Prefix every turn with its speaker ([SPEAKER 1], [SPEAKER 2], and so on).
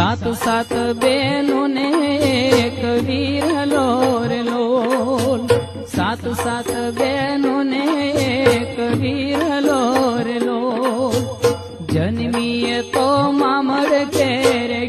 [SPEAKER 1] સાત સાત બેનો ને એક વીરલો રે લોલ, સાત સાત બેનો ને એક વીરલો રે લોલ, જન્મીએ તો મામર કેરે